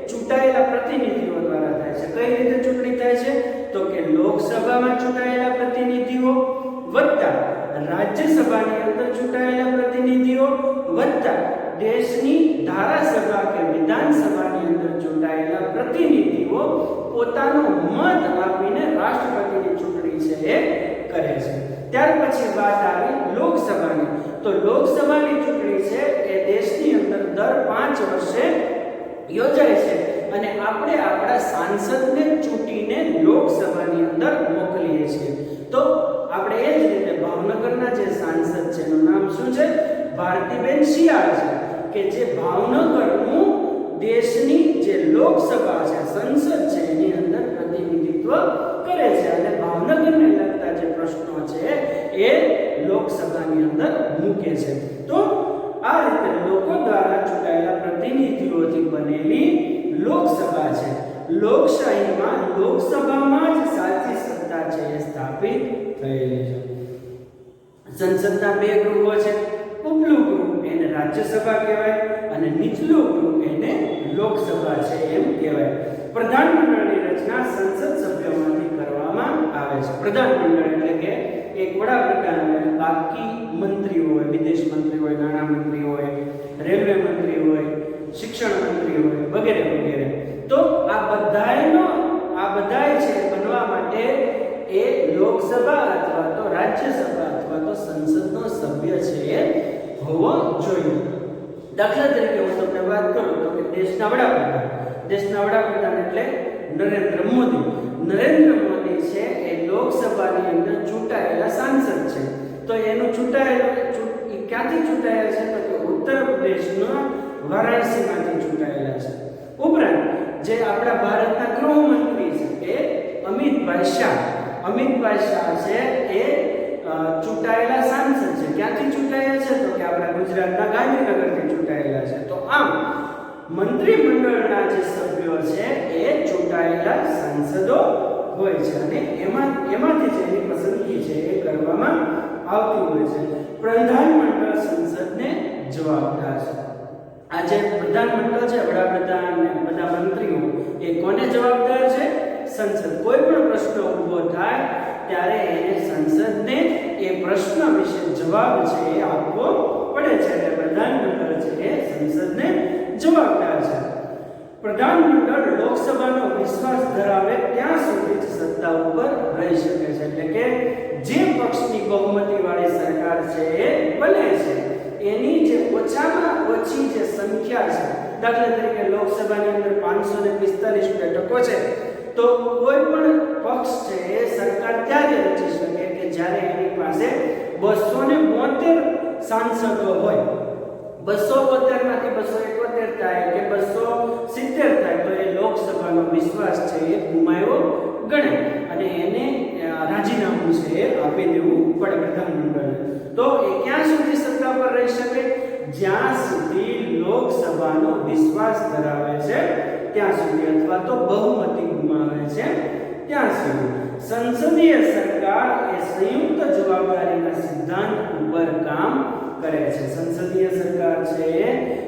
ચૂંટાયેલા પ્રતિનિધિઓ દ્વારા થાય છે. કઈ રીતે ચૂંટણી થાય છે? તો કે લોકસભામાં ચૂંટાયેલા પ્રતિનિધિઓ વત્તા રાજ્યસભાની અંદર ચૂંટાયેલા પ્રતિનિધિઓ વત્તા દેશની ધારાસભા કે વિધાનસભાની અંદર ચૂંટાયેલા પ્રતિનિધિઓ પોતાનો મત આપીને રાષ્ટ્રપતિની ચૂંટણી છે એ કરે છે. ત્યાર પછી વાત આવી લોકસભાની. તો લોકસભાની ચૂંટણી છે એ દેશની અંદર દર 5 વર્ષે યોજાય છે અને આપણે આપણા સાંસદને ચૂંટીને લોકસભાની અંદર મોકલીએ છીએ. તો આપણે એ જ રીતે ભાવનગરના જે સાંસદ છે એનું નામ શું છે? ભારતીબેન શિયાળ છે કે જે ભાવનગરનું દેશની જે લોકસભા છે, સંસદ છે એની અંદર પ્રતિનિધિત્વ કરે છે અને ભાવનગરને લગતા જે પ્રશ્નો છે એ લોકસભાની અંદર મૂકે છે. તો આ રીતે લોકો દ્વારા ચૂંટાયેલા પ્રતિનિધિઓથી બનેલી લોકસભા છે. લોકશાહીમાં લોકસભામાં જ સાચી સત્તા છે એ સ્થાપિત થયેલી છે. સંસદના 2 ગૃહો છે. ઉપલું ગૃહ એને રાજ્યસભા કહેવાય અને નીચલું ગૃહ એને લોકસભા છે એમ કહેવાય. પ્રધાનમંડળની રચના સંસદ સભ્યોમાંથી કરવામાં આવે છે. પ્રધાનમંડળ એટલે કે એક વડાપ્રધાન હોય, બાકી મંત્રીઓ હોય, વિદેશ મંત્રી હોય, નાણાં મંત્રી હોય, રેલવે મંત્રી હોય, શિક્ષણ મંત્રી હોય વગેરે વગેરે. તો આ બધાય છે બનવા માટે એ લોકસભા અથવા તો રાજ્યસભા અથવા તો સંસદનો સભ્ય છે એ હોવો જોઈએ. દાખલા તરીકે હું તમને વાત કરું તો કે દેશના વડાપ્રધાન એટલે નરેન્દ્ર મોદી. નરેન્દ્ર મોદી છે એ લોકસભાની અંદર ચૂંટાયેલા સાંસદ છે. તો એનું ક્યાંથી ચૂંટાયેલા છે? તો કે ઉત્તર પ્રદેશના વારાણસીમાંથી ચૂંટાયેલા છે. ઉપરાંત જે આપણા ભારતના ગૃહમંત્રી છે એ અમિતભાઈ શાહ છે એ ચૂંટાયેલા સાંસદ છે. ક્યાંથી ચૂંટાયેલા છે? તો કે આપણા ગુજરાતના ગાંધીનગરથી ચૂંટાયેલા છે. તો આમ મંત્રીમંડળના જે સભ્યો છે એ ચૂંટાયેલા સાંસદો હોય છે અને એમાંથી જેની પસંદગી છે એ કરવામાં આવતી હોય છે. પ્રધાનમંડળ સંસદને જવાબદાર છે. આ જે પ્રધાનમંડળ છે, વડાપ્રધાન ને બધા મંત્રીઓ, એ કોને જવાબદાર છે? સંસદ. કોઈ પણ પ્રશ્ન ઊભો થાય ત્યારે એને સંસદને એ પ્રશ્ન વિશે જવાબ છે એ આપવો પડે છે. એટલે પ્રધાનમંડળ છે એ સંસદને જવાબદાર છે. પ્રધાનમંડળ લોકસભાનો વિશ્વાસ ધરાવે ત્યાં સુધી જ સત્તા ઉપર રહી શકે છે. એટલે કે જે પક્ષની બહુમતીવાળી સરકાર છે એ બને છે એની જે ઓછામાં ઓછી જે સંખ્યા છે, દાખલા તરીકે લોકસભાની અંદર 545 બેઠકો છે, તો કોઈ પણ પક્ષ છે એ સરકાર ત્યારે રચી શકે કે જ્યારે એની પાસે 272 સાંસદો હોય. 272 માંથી 271 થાય કે 270 થાય તો એ લોકસભાનો વિશ્વાસ છે એ ગુમાયો ગણે અને એને રાજીનામું છે એ આપી દેવું પડે પ્રધાનમંડળને. તો એ ક્યાં સુધી સત્તા પર રહી શકે? જ્યાં સુધી લોકસભાનો વિશ્વાસ ધરાવે છે ત્યાં સુધી, અથવા તો બહુમતી ગુમાવે છે ત્યાં સુધી. સંસદીય સરકાર એ સંયુક્ત જવાબદારીના સિદ્ધાંત ઉપર કામ કરે છે. સંસદીય સરકાર છે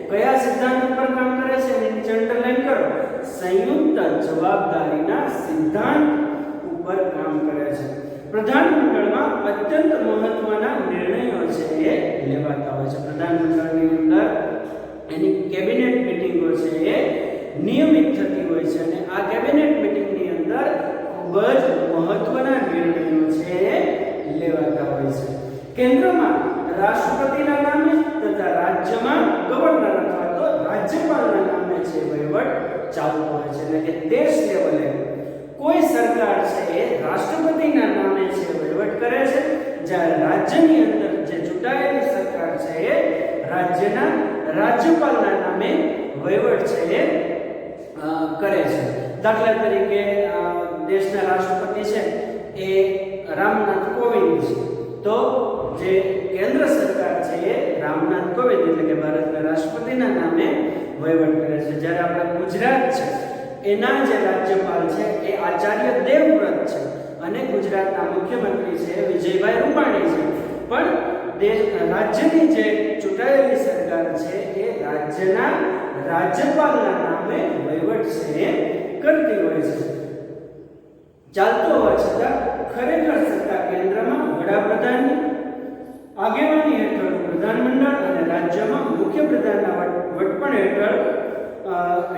કયા સિદ્ધાંત ઉપર કામ કરે છે? નીચે અંડરલાઈન કરો. સંયુક્ત જવાબદારીના સિદ્ધાંત ઉપર કામ કરે છે. પ્રધાનમંડળમાં અત્યંત મહત્વના નિર્ણયો છે એ લેવાતા હોય છે. પ્રધાનમંડળની અંદર એની કેબિનેટ મીટિંગો છે એ નિયમિત થતી હોય છે અને આ કેબિનેટ મીટિંગની અંદર ખૂબ જ મહત્વના નિર્ણયો છે એ લેવાતા હોય છે. કેન્દ્રમાં રાષ્ટ્રપતિના નામે તથા રાજ્યમાં ગવર્નર અથવા તો રાજ્યપાલના નામે છે વહીવટ ચાલતો હોય છે. એટલે કે દેશ લેવલે કોઈ સરકાર છે એ રાષ્ટ્રપતિના નામે છે વહીવટ કરે છે, જ્યારે રાજ્યની અંદર જે ચૂંટાયેલી સરકાર છે એ રાજ્યના રાજ્યપાલના નામે વહીવટ છે એ કરે છે. દાખલા તરીકે દેશના રાષ્ટ્રપતિ છે એ રામનાથ કોવિંદ છે, તો જે કેન્દ્ર સરકાર છે એ રામનાથ કોવિંદ એટલે કે ભારતના રાષ્ટ્રપતિના નામે વહીવટ કરે છે. જ્યારે આપણા ગુજરાત છે એના જે રાજ્યપાલ છે એ આચાર્ય દેવવ્રત છે અને ગુજરાતના મુખ્યમંત્રી છે વિજયભાઈ રૂપાણી છે. પણ રાજ્યની જે ચૂંટાયેલી સરકાર છે એ રાજ્યના રાજ્યપાલના નામે વહીવટ છે એ કરતી હોય છે. ચાલતો હોવા છતાં ખરેખર સત્તા કેન્દ્રમાં વડાપ્રધાનની આગેવાની હેઠળ પ્રધાનમંડળ અને રાજ્યમાં મુખ્યપ્રધાનના વડપણ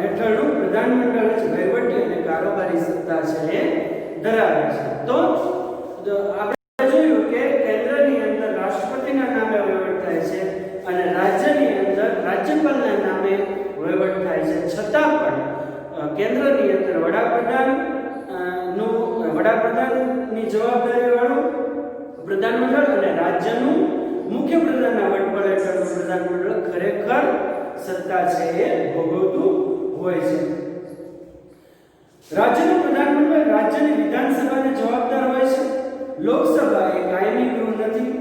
હેઠળનું પ્રધાનમંડળ જ વહીવટી અને કારોબારી સત્તા છે એ ધરાવે છે. તો આપણે જોયું કે કેન્દ્રની અંદર રાષ્ટ્રપતિના નામે વહીવટ થાય છે અને રાજ્યની અંદર રાજ્યપાલના નામે વહીવટ થાય છે. છતાં પણ કેન્દ્રની અંદર વડાપ્રધાનની જવાબદારીવાળું પ્રધાનમંડળ અને રાજ્યનું મુખ્યપ્રધાનના વડપણ હેઠળનું પ્રધાનમંડળ ખરેખર સત્તા છે એ ભોગવતું હોય છે. રાજ્યનું પ્રધાનમંડળ રાજ્યની વિધાનસભાને જવાબદાર હોય છે. લોકસભા એ કાયમી ગૃહ નથી,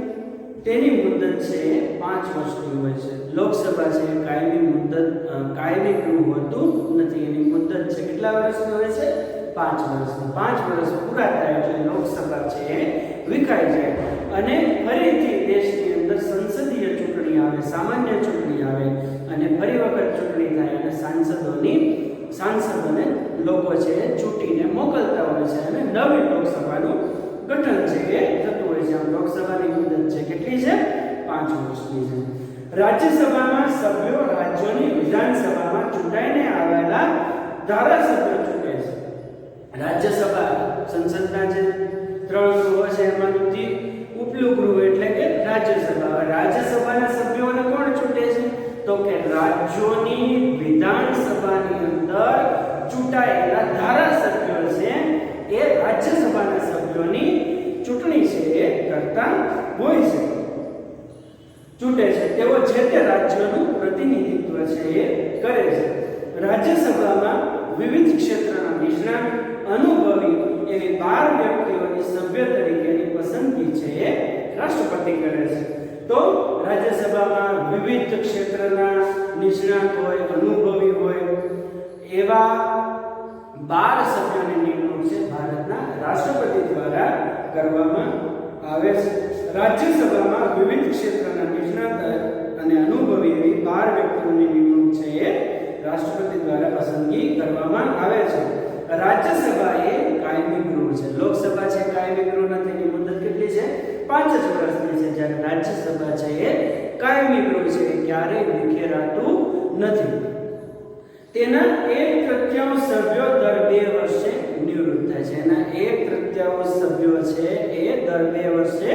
તેની મુદત છે 5 વર્ષની હોય છે. લોકસભા છે કાયમી ગૃહ હોતું નથી, એની મુદત છે કેટલા વર્ષની હોય છે? 5 વર્ષની. 5 વર્ષ પૂરા થાય એટલે લોકસભા છે એ વિખાઈ જાય અને ફરીથી દેશની અંદર સંસદીય ચૂંટણી આવે, સામાન્ય ચૂંટણી આવે અને ફરી વખત ચૂંટણી થાય અને સાંસદોને લોકો છે ચૂંટીને મોકલતા હોય છે અને નવી લોકસભાનું ગઠન છે એ થતું હોય છે. આમ લોકસભાની મુદત છે કેટલી છે? 5 વર્ષની છે. રાજ્યસભામાં સભ્યો રાજ્યોની વિધાનસભામાં ચૂંટાઈને આવેલા ધારાસભ્યો ચૂંટે છે. રાજ્યસભા સંસદના જે 3 ગૃહો છે એમાંથી ઉપલું ગૃહ એટલે કે રાજ્યસભા. રાજ્યસભાના સભ્યોને કોણ ચૂંટે છે? તો કે રાજ્યોની વિધાનસભાની અંદર ચૂંટાયેલા ધારાસભ્યો છે એ રાજ્યસભાના સભ્યોની ચૂંટણી છે એ કરતા હોય છે, ચૂંટે છે. તેઓ જે તે રાજ્યનું પ્રતિનિધિત્વ છે એ કરે છે. રાજ્યસભામાં વિવિધ ક્ષેત્રના નિષ્ણાત અનુભવી એવી 12 વ્યક્તિઓની સભ્ય તરીકેની પસંદગી છે એ રાષ્ટ્રપતિ કરે છે. તો રાજ્યસભામાં વિવિધ ક્ષેત્રના નિષ્ણાત હોય, અનુભવી હોય એવા 12 સભ્યોની નિમણૂક છે ભારતના રાષ્ટ્રપતિ દ્વારા કરવામાં આવે છે. રાજ્યસભામાં વિવિધ ક્ષેત્રના નિષ્ણાત અને અનુભવી એવી 12 વ્યક્તિઓની નિમણૂક છે એ રાષ્ટ્રપતિ દ્વારા પસંદગી કરવામાં આવે છે. રાજ્યસભા એ કાયમી ગૃહ છે. લોકસભા છે કાયમી ગૃહ નથી, એની મુદત કેટલી છે? 5 જ વર્ષની છે. જ્યારે રાજ્યસભા છે એ કાયમી ગૃહ છે, એ ક્યારેય વિખેરાતું નથી. તેના 1/3 સભ્યો દર 2 વર્ષે નિવૃત્ત થાય છે. એના 1/3 સભ્યો છે એ દર 2 વર્ષે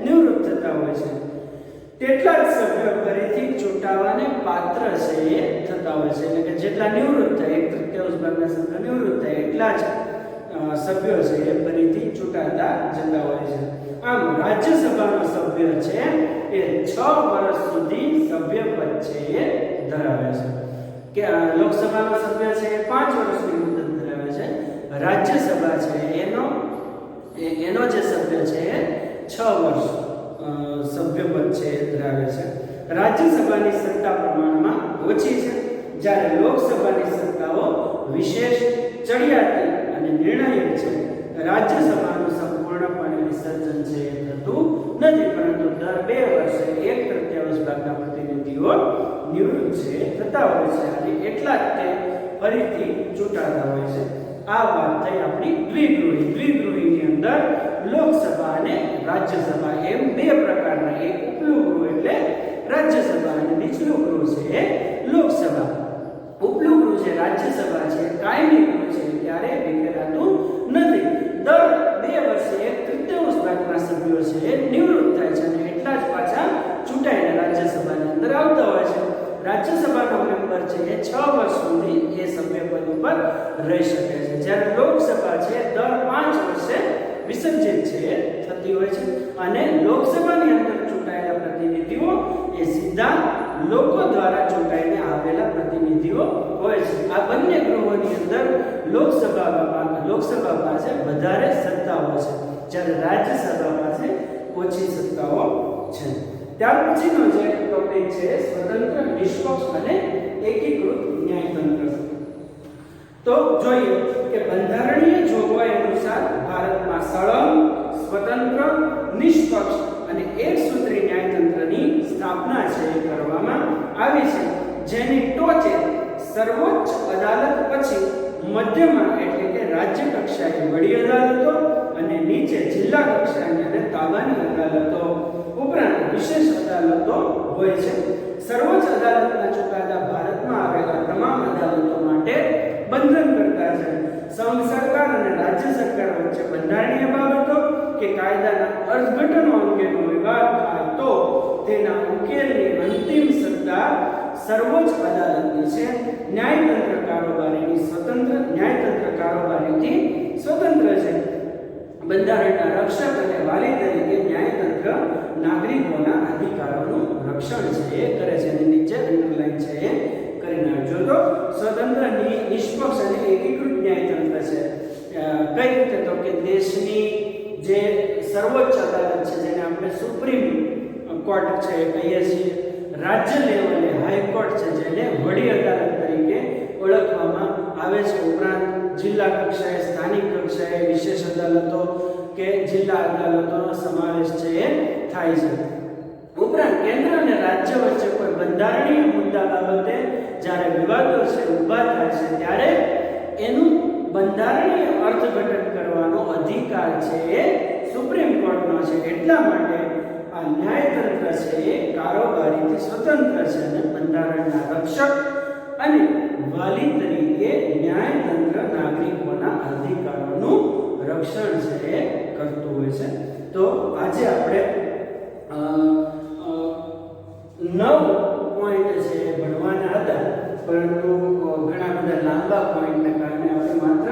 નિવૃત્ત થતા હોય છે. તેટલા જ સભ્યો ફરીથી ચૂંટાવાને પાત્ર છે એ થતા હોય છે. એટલે કે જેટલા નિવૃત્ત થાય, 1/3 ભાગના સભ્યો નિવૃત્ત થાય એટલા જ સભ્યો છે એ ફરીથી ચૂંટાતા જતા હોય છે. આમ રાજ્યસભાનો સભ્ય છે એ 6 વર્ષ સુધી સભ્યપદ છે એ ધરાવે છે. કે લોકસભાનો સભ્ય છે એ 5 વર્ષની મુદત ધરાવે છે. રાજ્યસભા છે એનો જે સભ્ય છે એ 6 વર્ષ સભ્યપદ છે એ ધરાવે છે. રાજ્યસભાની સત્તા પ્રમાણમાં ઓછી છે, જ્યારે લોકસભાની સત્તાઓ વિશેષ, ચડિયાતી અને નિર્ણાયક છે. રાજ્યસભાનું સંપૂર્ણપણે વિસર્જન છે એ થતું નથી, પરંતુ દર 2 વર્ષે 1/3 ભાગના પ્રતિનિધિઓ નિવૃત્ત છે થતા હોય છે અને એટલા જ તે ફરીથી ચૂંટાતા હોય છે. આ વાત થઈ આપણી દ્વિગૃહી. દ્વિગૃહીની અંદર લોકસભા અને રાજ્યસભા એમ 2 પ્રકારના, એક ઉપલું ગૃહ એટલે રાજ્યસભા અને નીચલું ગૃહ છે એ લોકસભા. ઉપલું ગૃહ છે રાજ્યસભા છે કાયમી ગૃહ છે, ત્યારે વિખેરાતું નથી. દર 2 વર્ષે 1/3 ભાગના સભ્યો છે એ નિવૃત્ત થાય છે અને એટલા જ પાછા ચૂંટાઈને રાજ્યસભાની અંદર આવતા હોય છે. રાજ્યસભાનો મેમ્બર છે એ 6 વર્ષ સુધી એ સભ્યપદ ઉપર રહી શકે છે, જ્યારે લોકસભા છે દર 5 વર્ષે વિસર્જિત છે થતી હોય છે અને લોકસભાની અંદર ચૂંટાયેલા પ્રતિનિધિઓ એ સીધા લોકો દ્વારા ચૂંટાઈને આવેલા પ્રતિનિધિઓ હોય છે. આ બંને ગૃહોની અંદર લોકસભા પાસે વધારે સત્તાઓ છે, જ્યારે રાજ્યસભા પાસે ઓછી સત્તાઓ છે. ત્યાર પછીનો જે ટોપિક છે સ્વતંત્ર, નિષ્પક્ષ અને એકીકૃત ન્યાયતંત્ર. તો જોઈએ કે બંધારણીય જોગવાઈ અનુસાર ભારતમાં સળંગ, સ્વતંત્ર, નિષ્પક્ષ અને એકસૂત્રી ન્યાયતંત્રની સ્થાપના છે એ કરવામાં આવી છે, જેની ટોચે સર્વોચ્ચ અદાલત પછી મધ્યમાં એટલે કે રાજ્ય કક્ષાએ વડી અદાલતો અને નીચે જિલ્લા કક્ષાની અને તાબાની અદાલતો ઉપરાંત વિશેષ અદાલતો હોય છે. સર્વોચ્ચ અદાલતના ચુકાદા ભારતમાં આવેલા તમામ અદાલતો માટે બંધન કરતા છે. સંઘ સરકાર અને રાજ્ય સરકાર વચ્ચે બંધારણીય બાબતો કે કાયદાના અર્થઘટનો અંગેનો વિવાદ થાય તો તેના ઉકેલની અંતિમ સત્તા સર્વોચ્ચ અદાલતની છે. ન્યાયતંત્ર કારોબારીથી સ્વતંત્ર છે. બંધારણના રક્ષક અને વાલી તરીકે ન્યાયતંત્ર નાગરિકોના અધિકારોનું રક્ષણ છે એ કરે છે. અને નીચે અંડરલાઈન છે એ કરી નાખજો. તો સ્વતંત્ર, નિષ્પક્ષ અને એકીકૃત ન્યાયતંત્ર છે કઈ રીતે? તો કે દેશની જે સર્વોચ્ચ અદાલત છે, જેને આપણે સુપ્રીમ કોર્ટ છે કહીએ છીએ, રાજ્ય લેવલે હાઈકોર્ટ છે જેને વડી અદાલત તરીકે ઓળખવામાં આવે છે. ઉપરાંત જિલ્લા કક્ષાએ, સ્થાનિક કક્ષાએ વિશેષ અદાલતો કે જિલ્લા અદાલતોનો સમાવેશ છે એ થાય છે. ઉપરાંત કેન્દ્ર અને રાજ્ય વચ્ચે કોઈ બંધારણીય મુદ્દા બાબતે જ્યારે વિવાદો છે ઊભા થાય છે, ત્યારે એનું બંધારણીય અર્થઘટન કરવાનો અધિકાર છે એ સુપ્રીમ કોર્ટનો છે. એટલા માટે આ ન્યાયતંત્ર છે એ કારોબારીથી સ્વતંત્ર છે અને બંધારણના રક્ષક અને વાલી તરીકે ન્યાયતંત્ર નાગરિકોના અધિકારોનું રક્ષણ છે એ કરતું હોય છે. તો આજે આપણે 9 પોઈન્ટ છે ભણવાના હતા, પરંતુ ઘણા બધા લાંબા પોઈન્ટને કારણે આપણે માત્ર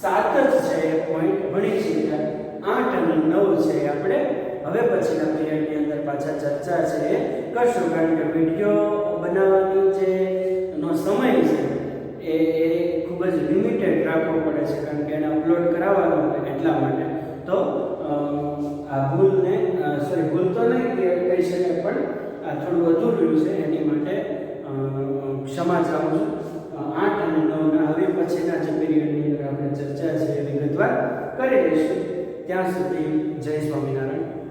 7 જ છે એ પોઈન્ટ ભણી છીએ. 8 અને 9 છે આપણે હવે પછીના પીરિયડની અંદર પાછા ચર્ચા છે એ કરશું, કારણ કે વિડીયો બનાવવાની જે નો સમય છે એ ખૂબ જ લિમિટેડ રાખવો પડે છે, કારણ કે એને અપલોડ કરાવવાનો હોય એટલા માટે. તો આ ભૂલ તો નહીં કહી શકાય, પણ આ થોડું અધૂરું છે, એની માટે ક્ષમા ચાહું છું. 8 અને 9ના હવે પછીના જે પીરિયડની અંદર આપણે ચર્ચા છે એ વિગતવાર કરી લઈશું. ત્યાં સુધી જય સ્વામિનારાયણ.